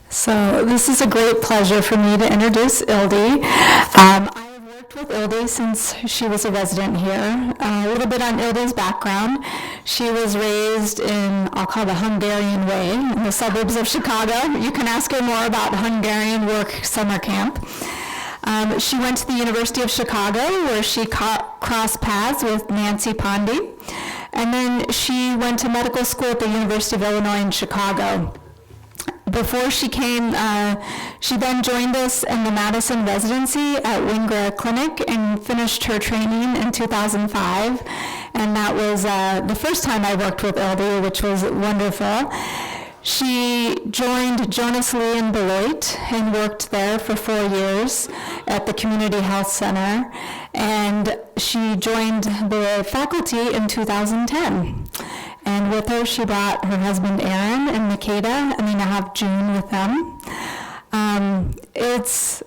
So this is a great pleasure for me to introduce Ildi. I have worked with Ildi since she was a resident here. A little bit on Ildi's background. She was raised in, I'll call the Hungarian way, in the suburbs of Chicago. You can ask her more about Hungarian work summer camp. She went to the University of Chicago, where she crossed paths with Nancy Pondy. And then she went to medical school at the University of Illinois in Chicago. Before she came, she then joined us in the Madison residency at Wingra Clinic and finished her training in 2005. And that was the first time I worked with Ildi, which was wonderful. She joined Jonas Lee in Beloit and worked there for 4 years at the Community Health Center. And she joined the faculty in 2010. And with her, she brought her husband Aaron and Makeda, and they now have June with them. It's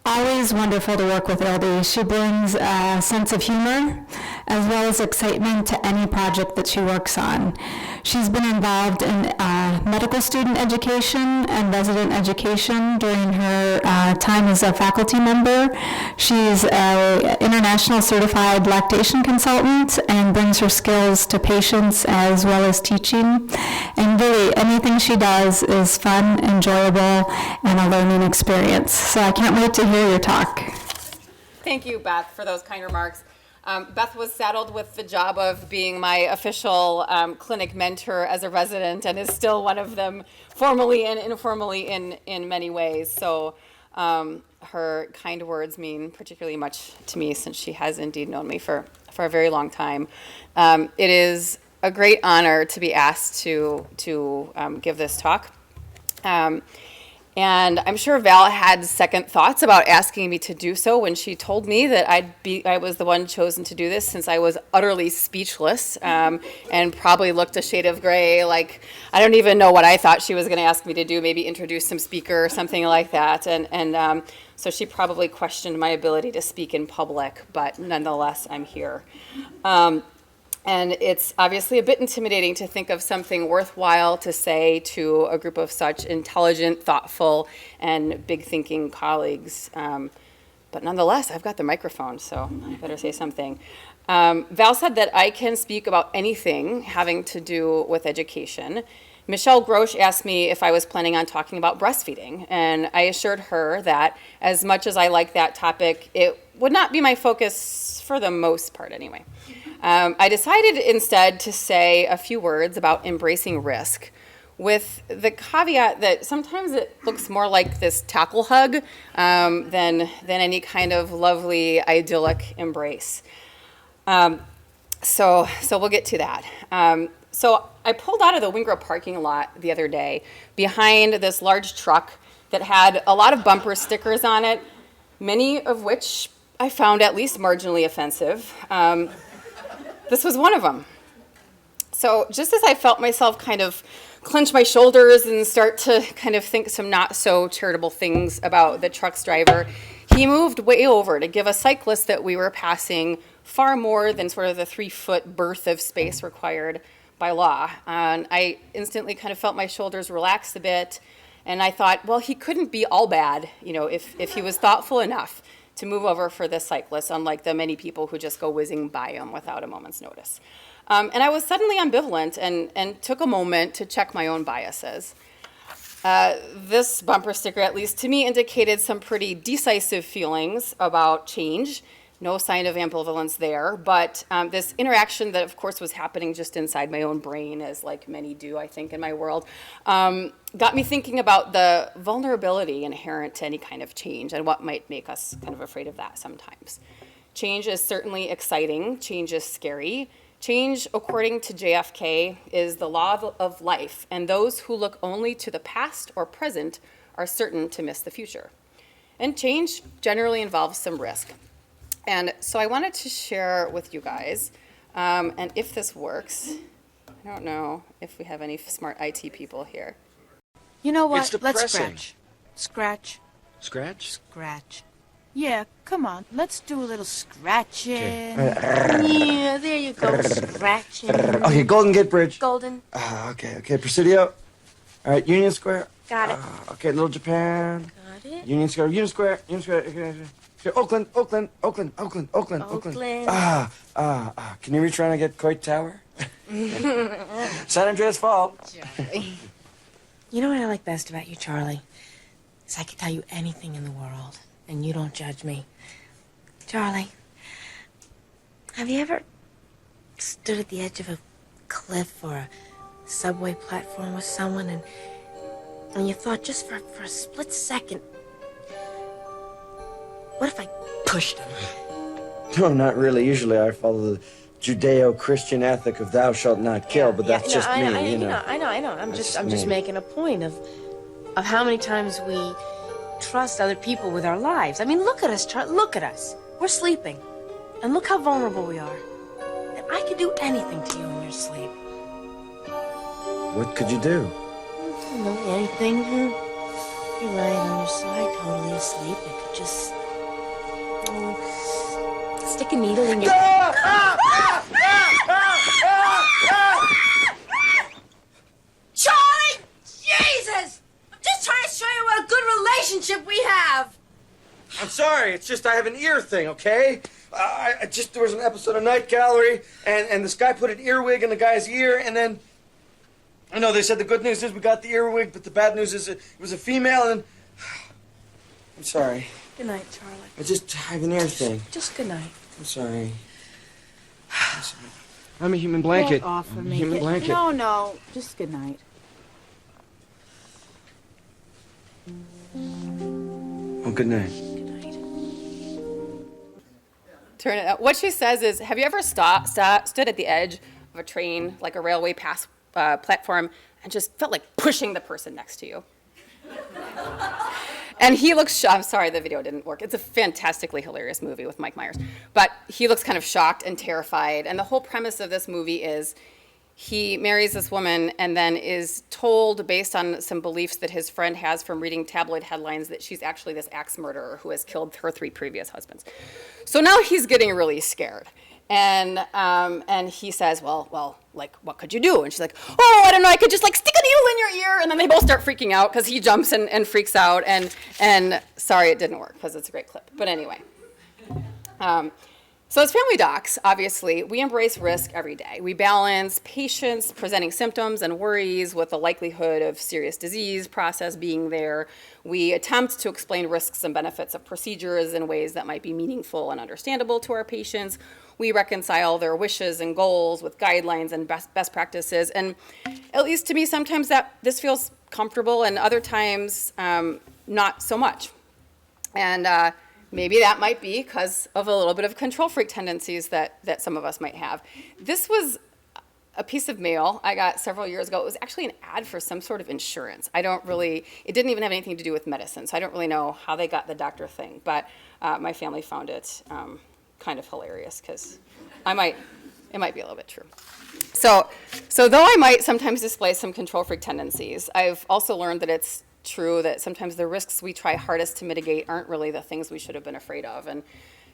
always wonderful to work with Ildi. She brings a sense of humor as well as excitement to any project that she works on. She's been involved in medical student education and resident education during her time as a faculty member. She's an international certified lactation consultant and brings her skills to patients as well as teaching. And really, anything she does is fun, enjoyable, and a learning experience. So I can't wait to hear your talk. Thank you, Beth, for those kind remarks. Beth was saddled with the job of being my official clinic mentor as a resident and is still one of them, formally and informally in many ways. So her kind words mean particularly much to me, since she has indeed known me for a very long time. It is a great honor to be asked to give this talk. And I'm sure Val had second thoughts about asking me to do so when she told me that I was the one chosen to do this, since I was utterly speechless and probably looked a shade of gray. Like, I don't even know what I thought she was going to ask me to do, maybe introduce some speaker or something like that. And so she probably questioned my ability to speak in public, but nonetheless, I'm here. And it's obviously a bit intimidating to think of something worthwhile to say to a group of such intelligent, thoughtful, and big-thinking colleagues. But nonetheless, I've got the microphone, so I better say something. Val said that I can speak about anything having to do with education. Michelle Grosch asked me if I was planning on talking about breastfeeding, and I assured her that as much as I like that topic, it would not be my focus for the most part anyway. I decided instead to say a few words about embracing risk, with the caveat that sometimes it looks more like this tackle hug than any kind of lovely idyllic embrace. So we'll get to that. So I pulled out of the Wingra parking lot the other day behind this large truck that had a lot of bumper stickers on it, many of which I found at least marginally offensive. This was one of them. So just as I felt myself kind of clench my shoulders and start to kind of think some not so charitable things about the truck's driver, he moved way over to give a cyclist that we were passing far more than sort of the 3-foot berth of space required by law. And I instantly kind of felt my shoulders relax a bit. And I thought, well, he couldn't be all bad, if he was thoughtful enough to move over for this cyclist, unlike the many people who just go whizzing by him without a moment's notice. And I was suddenly ambivalent and took a moment to check my own biases. This bumper sticker, at least to me, indicated some pretty decisive feelings about change. No sign of ambivalence there, but this interaction that, of course, was happening just inside my own brain, as like many do, I think, in my world, got me thinking about the vulnerability inherent to any kind of change and what might make us kind of afraid of that sometimes. Change is certainly exciting. Change is scary. Change, according to JFK, is the law of life, and those who look only to the past or present are certain to miss the future. And change generally involves some risk. And so I wanted to share with you guys, and if this works, I don't know if we have any smart IT people here. You know what? It's depressing. Let's scratch. Scratch. Scratch? Scratch. Yeah, come on. Let's do a little scratching. Okay. Yeah, there you go. Scratching. Okay, Golden Gate Bridge. Golden. Okay, Presidio. All right, Union Square. Got it. Okay, Little Japan. Got it. Union Square. Oakland. Oakland. Can you reach around and get Coit Tower? San Andreas Fault. You know what I like best about you, Charlie? Is I can tell you anything in the world, and you don't judge me. Charlie, have you ever stood at the edge of a cliff or a subway platform with someone and you thought just for a split second, what if I pushed him? No, not really. Usually I follow the Judeo-Christian ethic of thou shalt not kill, but that's just me, you know. I know. I'm That's just me. making a point of how many times we trust other people with our lives. I mean, look at us, Charlie. Look at us. We're sleeping. And look how vulnerable we are. And I could do anything to you in your sleep. What could you do? No, anything. You're lying on your side, totally asleep. You could just stick a needle in your... Charlie! Jesus! I'm just trying to show you what a good relationship we have. I'm sorry, it's just I have an ear thing, okay? There was an episode of Night Gallery, and this guy put an earwig in the guy's ear, and then... I know they said the good news is we got the earwig, but the bad news is it was a female, and... I'm sorry. Good night, Charlie. I have an ear thing. Just good night. I'm sorry. I'm a human blanket. Get off of I'm a me. human blanket. No. Just good night. Oh, good night. Turn it out. What she says is, have you ever stood at the edge of a train, like a railway platform, and just felt like pushing the person next to you? And he looks, I'm sorry, the video didn't work. It's a fantastically hilarious movie with Mike Myers. But he looks kind of shocked and terrified. And the whole premise of this movie is he marries this woman and then is told, based on some beliefs that his friend has from reading tabloid headlines, that she's actually this axe murderer who has killed her 3 previous husbands. So now he's getting really scared. And he says, well, like, what could you do? And she's like, oh, I don't know, I could just, like, stick a needle in your ear. And then they both start freaking out because he jumps and freaks out. And sorry, it didn't work because it's a great clip. But anyway. So as family docs, obviously, we embrace risk every day. We balance patients presenting symptoms and worries with the likelihood of serious disease process being there. We attempt to explain risks and benefits of procedures in ways that might be meaningful and understandable to our patients. We reconcile their wishes and goals with guidelines and best practices. And at least to me, sometimes this feels comfortable, and other times not so much. And maybe that might be because of a little bit of control freak tendencies that some of us might have. This was a piece of mail I got several years ago. It was actually an ad for some sort of insurance. It didn't even have anything to do with medicine, so I don't really know how they got the doctor thing, but my family found it kind of hilarious because it might be a little bit true. So though I might sometimes display some control freak tendencies, I've also learned that it's true that sometimes the risks we try hardest to mitigate aren't really the things we should have been afraid of. And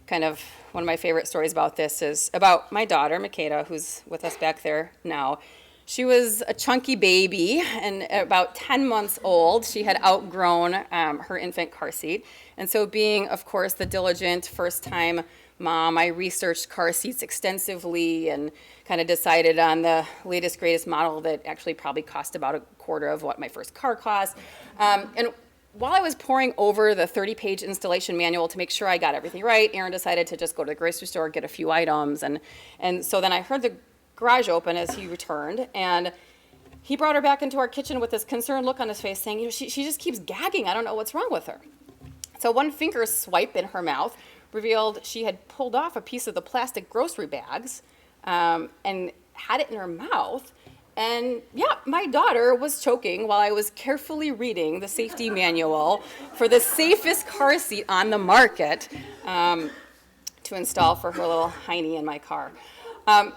kind of one of my favorite stories about this is about my daughter, Makeda, who's with us back there now. She was a chunky baby, and at about 10 months old, she had outgrown her infant car seat. And so being, of course, the diligent first-time mom, I researched car seats extensively and kind of decided on the latest, greatest model that actually probably cost about a quarter of what my first car cost. And while I was poring over the 30-page installation manual to make sure I got everything right, Aaron decided to just go to the grocery store, get a few items. And so then I heard the garage open as he returned, and he brought her back into our kitchen with this concerned look on his face saying, she just keeps gagging. I don't know what's wrong with her. So one finger swipe in her mouth revealed she had pulled off a piece of the plastic grocery bags and had it in her mouth. And yeah, my daughter was choking while I was carefully reading the safety manual for the safest car seat on the market to install for her little hiney in my car.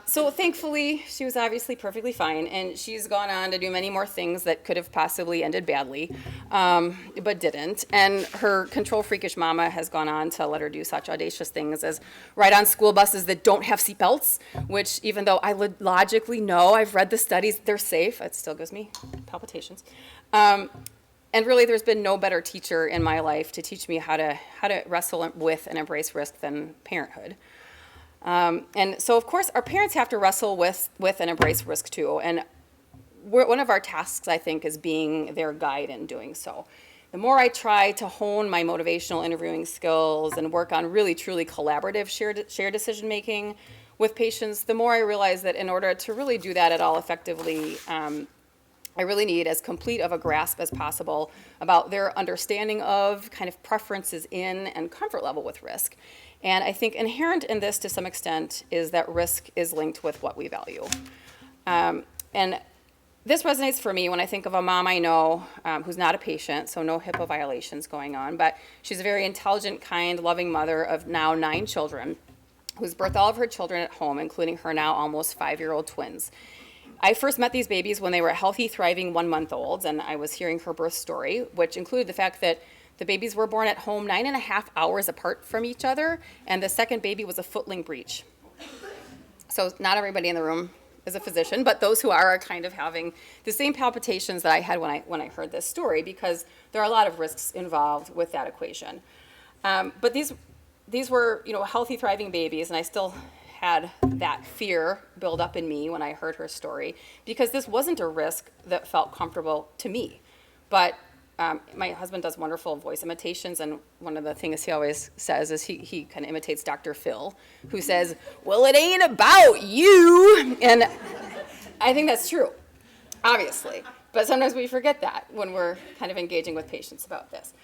So thankfully, she was obviously perfectly fine, and she's gone on to do many more things that could have possibly ended badly, but didn't. And her control freakish mama has gone on to let her do such audacious things as ride on school buses that don't have seatbelts, which even though I logically know, I've read the studies, they're safe, it still gives me palpitations. And And really, there's been no better teacher in my life to teach me how to wrestle with and embrace risk than parenthood. And so, of course, our parents have to wrestle with and embrace risk too. And one of our tasks, I think, is being their guide in doing so. The more I try to hone my motivational interviewing skills and work on really, truly collaborative shared decision making with patients, the more I realize that in order to really do that at all effectively, I really need as complete of a grasp as possible about their understanding of, kind of preferences in, and comfort level with risk. And I think inherent in this to some extent is that risk is linked with what we value. And this resonates for me when I think of a mom I know who's not a patient, so no HIPAA violations going on, but she's a very intelligent, kind, loving mother of now 9 children, who's birthed all of her children at home, including her now almost 5-year-old twins. I first met these babies when they were healthy, thriving 1-month-olds, and I was hearing her birth story, which included the fact that the babies were born at home 9.5 hours apart from each other, and the second baby was a footling breech. So not everybody in the room is a physician, but those who are kind of having the same palpitations that I had when I heard this story, because there are a lot of risks involved with that equation. But these were, healthy, thriving babies, and I still had that fear build up in me when I heard her story, because this wasn't a risk that felt comfortable to me. But my husband does wonderful voice imitations, and one of the things he always says is he kind of imitates Dr. Phil, who says, "Well, it ain't about you." And I think that's true, obviously. But sometimes we forget that when we're kind of engaging with patients about this.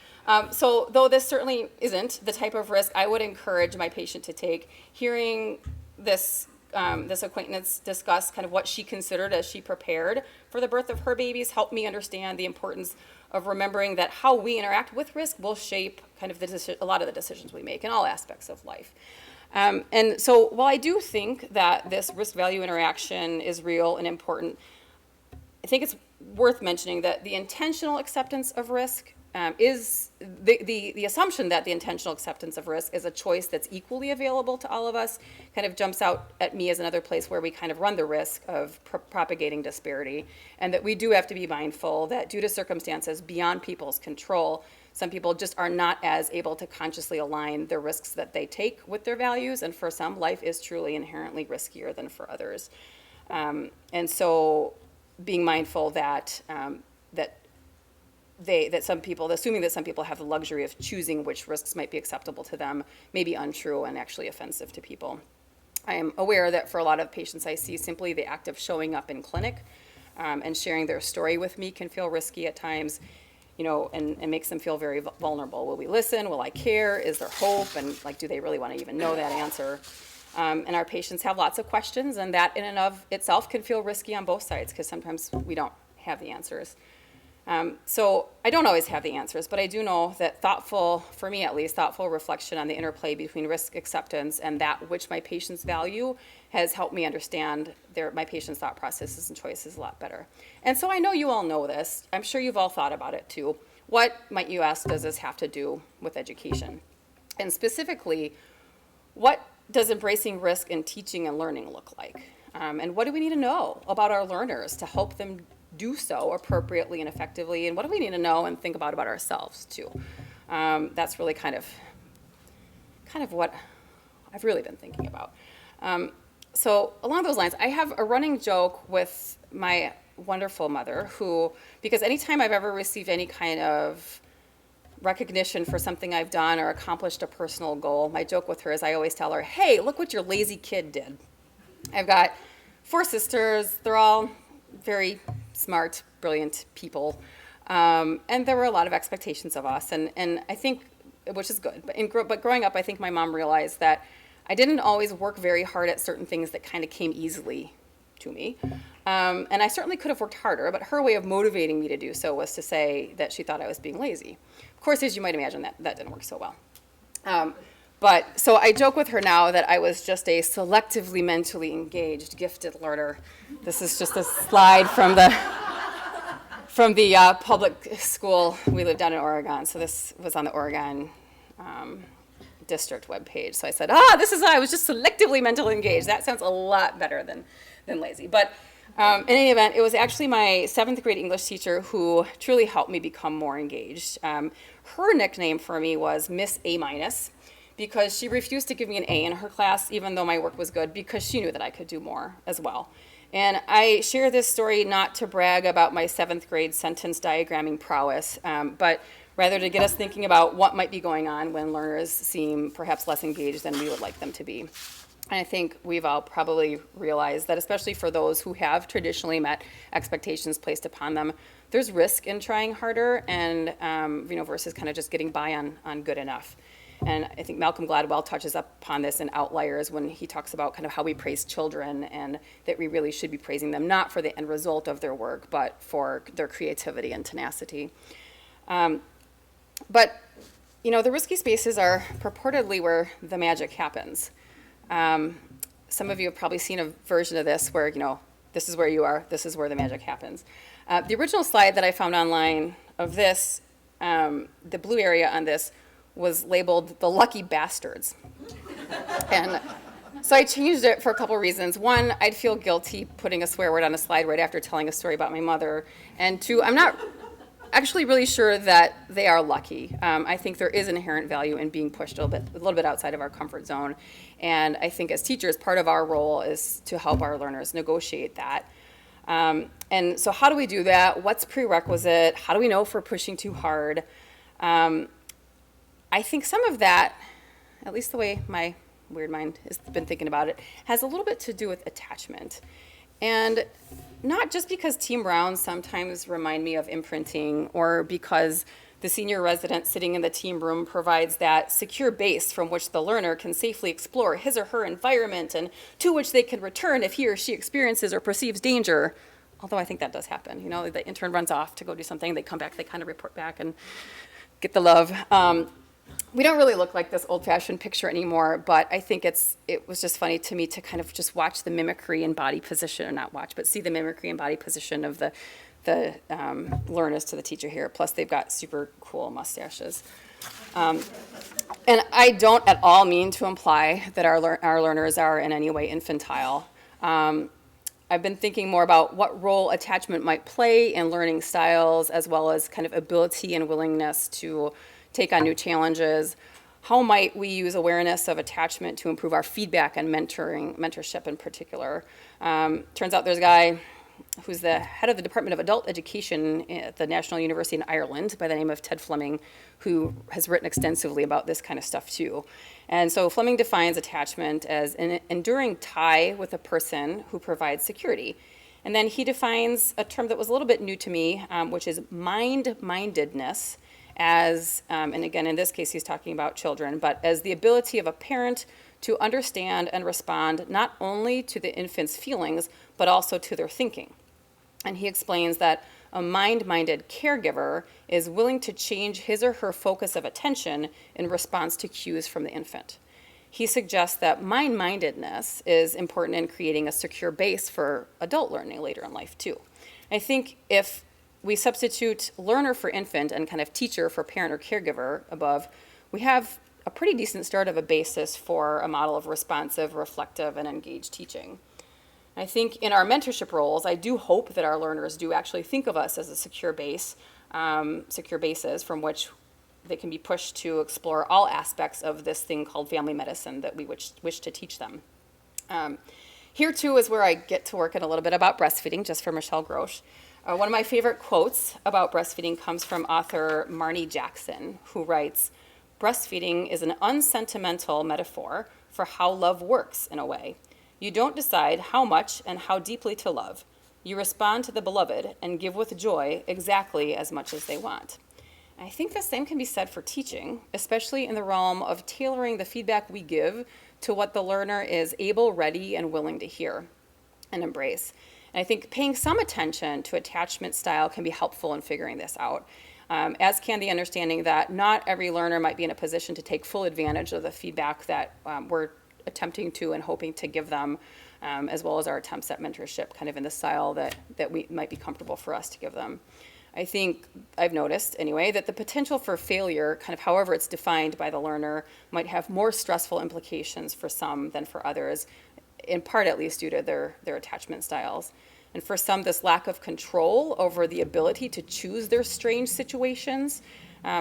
So though this certainly isn't the type of risk I would encourage my patient to take, hearing this acquaintance discuss kind of what she considered as she prepared for the birth of her babies helped me understand the importance of remembering that how we interact with risk will shape kind of a lot of the decisions we make in all aspects of life. And so while I do think that this risk-value interaction is real and important, I think it's worth mentioning that the intentional acceptance of risk is the assumption that the intentional acceptance of risk is a choice that's equally available to all of us kind of jumps out at me as another place where we kind of run the risk of propagating disparity, and that we do have to be mindful that due to circumstances beyond people's control, some people just are not as able to consciously align the risks that they take with their values, and for some, life is truly inherently riskier than for others. And so being mindful that some people, assuming that some people have the luxury of choosing which risks might be acceptable to them, may be untrue and actually offensive to people. I am aware that for a lot of patients I see, simply the act of showing up in clinic and sharing their story with me can feel risky at times, and makes them feel very vulnerable. Will we listen? Will I care? Is there hope? And do they really want to even know that answer? And our patients have lots of questions, and that in and of itself can feel risky on both sides, because sometimes we don't have the answers. So I don't always have the answers, but I do know that for me at least, thoughtful reflection on the interplay between risk acceptance and that which my patients value has helped me understand my patients' thought processes and choices a lot better. And so I know you all know this. I'm sure you've all thought about it too. What, might you ask, does this have to do with education? And specifically, what does embracing risk in teaching and learning look like? And what do we need to know about our learners to help them do so appropriately and effectively? And what do we need to know and think about ourselves too? That's really kind of what I've really been thinking about. So along those lines, I have a running joke with my wonderful mother who, because anytime I've ever received any kind of recognition for something I've done or accomplished a personal goal, my joke with her is I always tell her, "Hey, look what your lazy kid did." I've got 4 sisters. They're all very smart, brilliant people. And there were a lot of expectations of us. And I think, which is good, but growing up, I think my mom realized that I didn't always work very hard at certain things that kind of came easily to me. And I certainly could have worked harder, but her way of motivating me to do so was to say that she thought I was being lazy. Of course, as you might imagine, that didn't work so well. But so I joke with her now that I was just a selectively mentally engaged, gifted learner. This is just a slide from the public school we lived down in Oregon. So this was on the Oregon district webpage. So I said, I was just selectively mentally engaged. That sounds a lot better than lazy. But In any event, it was actually my 7th grade English teacher who truly helped me become more engaged. Her nickname for me was Miss A minus because she refused to give me an A in her class, even though my work was good, because she knew that I could do more as well. And I share this story not to brag about my 7th grade sentence diagramming prowess, but rather to get us thinking about what might be going on when learners seem perhaps less engaged than we would like them to be. And I think we've all probably realized that, especially for those who have traditionally met expectations placed upon them, there's risk in trying harder and, versus kind of just getting by on good enough. And I think Malcolm Gladwell touches upon this in Outliers when he talks about kind of how we praise children and that we really should be praising them not for the end result of their work, but for their creativity and tenacity. But the risky spaces are purportedly where the magic happens. Some of you have probably seen a version of this where, this is where you are, this is where the magic happens. The original slide that I found online of this, the blue area on this, was labeled the lucky bastards. And so I changed it for a couple reasons. One, I'd feel guilty putting a swear word on a slide right after telling a story about my mother. And two, I'm not actually really sure that they are lucky. I think there is inherent value in being pushed a little bit outside of our comfort zone. And I think as teachers, part of our role is to help our learners negotiate that. And so how do we do that? What's prerequisite? How do we know if we're pushing too hard? I think some of that, at least the way my weird mind has been thinking about it, has a little bit to do with attachment. And not just because team rounds sometimes remind me of imprinting or because the senior resident sitting in the team room provides that secure base from which the learner can safely explore his or her environment and to which they can return if he or she experiences or perceives danger. Although I think that does happen. The intern runs off to go do something, they come back, they kind of report back and get the love. We don't really look like this old-fashioned picture anymore, but I think it was just funny to me to kind of just watch the mimicry and body position, or not watch, but see the mimicry and body position of the learners to the teacher here. Plus, they've got super cool mustaches. And I don't at all mean to imply that our learners are in any way infantile. I've been thinking more about what role attachment might play in learning styles, as well as kind of ability and willingness to take on new challenges. How might we use awareness of attachment to improve our feedback and mentorship in particular? Turns out there's a guy who's the head of the Department of Adult Education at the National University in Ireland by the name of Ted Fleming, who has written extensively about this kind of stuff too. And so Fleming defines attachment as an enduring tie with a person who provides security. And then he defines a term that was a little bit new to me, which is mind-mindedness, as, and again, in this case, he's talking about children, but as the ability of a parent to understand and respond not only to the infant's feelings, but also to their thinking. And he explains that a mind-minded caregiver is willing to change his or her focus of attention in response to cues from the infant. He suggests that mind-mindedness is important in creating a secure base for adult learning later in life, too. I think if we substitute learner for infant and kind of teacher for parent or caregiver above, we have a pretty decent start of a basis for a model of responsive, reflective, and engaged teaching. I think in our mentorship roles, I do hope that our learners do actually think of us as a secure base, secure bases from which they can be pushed to explore all aspects of this thing called family medicine that we wish to teach them. Here, too, is where I get to work in a little bit about breastfeeding, just for Michelle Grosch. One of my favorite quotes about breastfeeding comes from author Marnie Jackson, who writes, "Breastfeeding is an unsentimental metaphor for how love works in a way. You don't decide how much and how deeply to love. You respond to the beloved and give with joy exactly as much as they want." I think the same can be said for teaching, especially in the realm of tailoring the feedback we give to what the learner is able, ready, and willing to hear and embrace. And I think paying some attention to attachment style can be helpful in figuring this out, as can the understanding that not every learner might be in a position to take full advantage of the feedback that we're attempting to and hoping to give them, as well as our attempts at mentorship kind of in the style that we might be comfortable for us to give them. I think I've noticed anyway that the potential for failure, kind of however it's defined by the learner, might have more stressful implications for some than for others, in part at least due to their attachment styles. And for some, this lack of control over the ability to choose their strange situations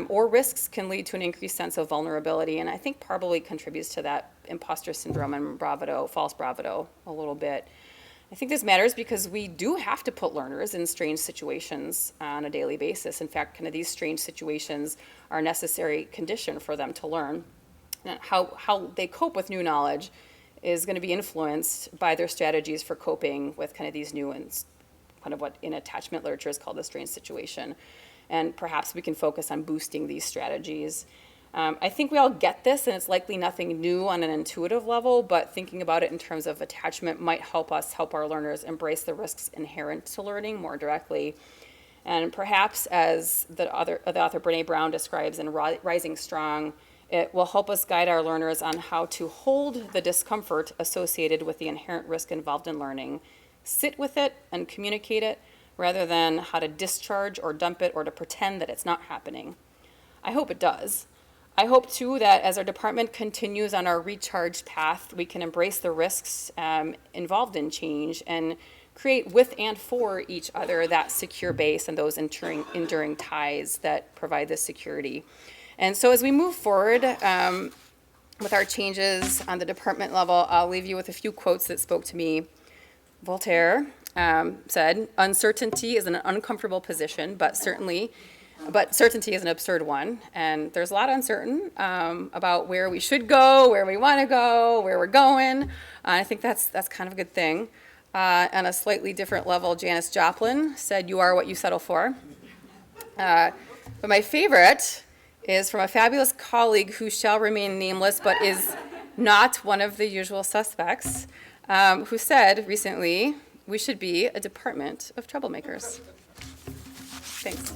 or risks can lead to an increased sense of vulnerability. And I think probably contributes to that imposter syndrome and bravado, false bravado a little bit. I think this matters because we do have to put learners in strange situations on a daily basis. In fact, kind of these strange situations are a necessary condition for them to learn. And how they cope with new knowledge is going to be influenced by their strategies for coping with kind of these new and kind of what in attachment literature is called a strange situation. And perhaps we can focus on boosting these strategies. I think we all get this, and it's likely nothing new on an intuitive level, but thinking about it in terms of attachment might help us help our learners embrace the risks inherent to learning more directly. And perhaps, as the author Brene Brown describes in Rising Strong, it will help us guide our learners on how to hold the discomfort associated with the inherent risk involved in learning, sit with it and communicate it, rather than how to discharge or dump it or to pretend that it's not happening. I hope it does. I hope, too, that as our department continues on our recharge path, we can embrace the risks involved in change and create with and for each other that secure base and those enduring ties that provide this security. And so as we move forward with our changes on the department level, I'll leave you with a few quotes that spoke to me. Voltaire said, "Uncertainty is an uncomfortable position, but certainty is an absurd one." And there's a lot uncertain about where we should go, where we want to go, where we're going. I think that's kind of a good thing. On a slightly different level, Janis Joplin said, "You are what you settle for." But my favorite is from a fabulous colleague who shall remain nameless, but is not one of the usual suspects, who said recently, "We should be a department of troublemakers." Thanks.